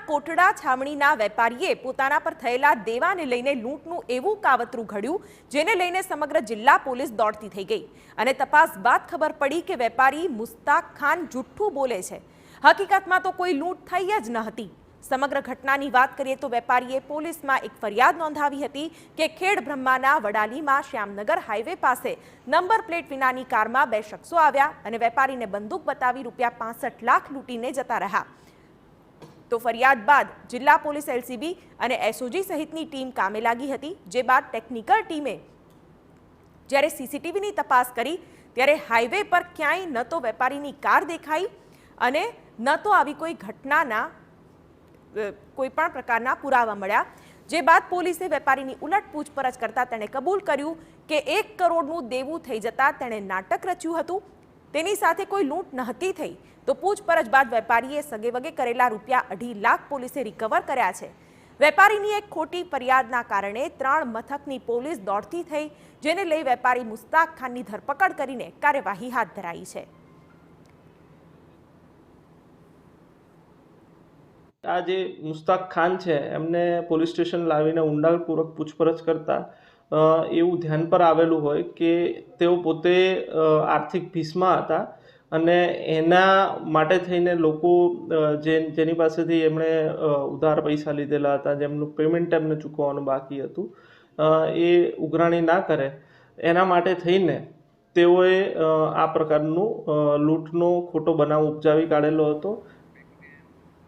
કોટડા છાવણીના વેપારીએ પોતાના પર થયેલા દેવાને લઈને લૂંટનું એવું કાવતરું ઘડ્યું જેને લઈને સમગ્ર જિલ્લા પોલીસ દોડતી થઈ ગઈ અને તપાસ બાદ ખબર પડી કે વેપારી મુસ્તાક ખાન જુઠ્ઠું બોલે છે। હકીકતમાં તો કોઈ લૂંટ થઈ જ ન હતી। સમગ્ર ઘટનાની વાત કરીએ તો વેપારીએ પોલીસમાં એક ફરિયાદ નોંધાવી હતી કે ખેડ બ્રહ્માના વડાલીમાં શ્યામનગર હાઈવે પાસે નંબર પ્લેટ વિનાની કારમાં બે શખ્સો આવ્યા અને વેપારીને બંદૂક બતાવી ₹65 લાખ લૂંટીને જતા રહ્યા। તો ફરિયાદ બાદ જિલ્લા પોલીસ એલસીબી અને એસઓજી સહિતની ટીમ કામે લાગી હતી, જે બાદ ટેકનિકલ ટીમે જ્યારે સીસીટીવીની તપાસ કરી ત્યારે હાઈવે પર ક્યાંય ન તો વેપારીની કાર દેખાઈ અને ન તો આવી કોઈ ઘટનાના કોઈ પણ પ્રકારના પુરાવા મળ્યા, જે બાદ પોલીસે વેપારીની ઉલટ પૂછપરછ કરતા તેણે કબૂલ કર્યું કે 1 કરોડનું દેવું થઈ જતા તેણે નાટક રચ્યું હતું। તેની સાથે કોઈ લૂંટ નહોતી થઈ। તો પૂછપરછ બાદ વેપારીએ સગેવગે કરેલા ₹2.5 લાખ પોલીસે રિકવર કર્યા છે। વેપારીની એક ખોટી ફરિયાદના કારણે 3 મથકની પોલીસ દોડતી થઈ, જેને લઈ વેપારી મુસ્તાક ખાનની ધરપકડ કરીને કાર્યવાહી હાથ ધરાઈ છે। આ જે મુસ્તાક ખાન છે એમને પોલીસ સ્ટેશન લાવીને ઊંડાણપૂર્વક પૂછપરછ કરતા એવું ધ્યાન પર આવેલું હોય કે તેઓ પોતે આર્થિક ભીસમાં હતા અને એના માટે થઈને લોકો જેની પાસેથી એમણે ઉધાર પૈસા લીધેલા હતા, જેમનું પેમેન્ટ એમને ચૂકવવાનું બાકી હતું, એ ઉઘરાણી ના કરે એના માટે થઈને તેઓએ આ પ્રકારનું લૂંટનો ખોટો બનાવ ઉપજાવી કાઢેલો હતો।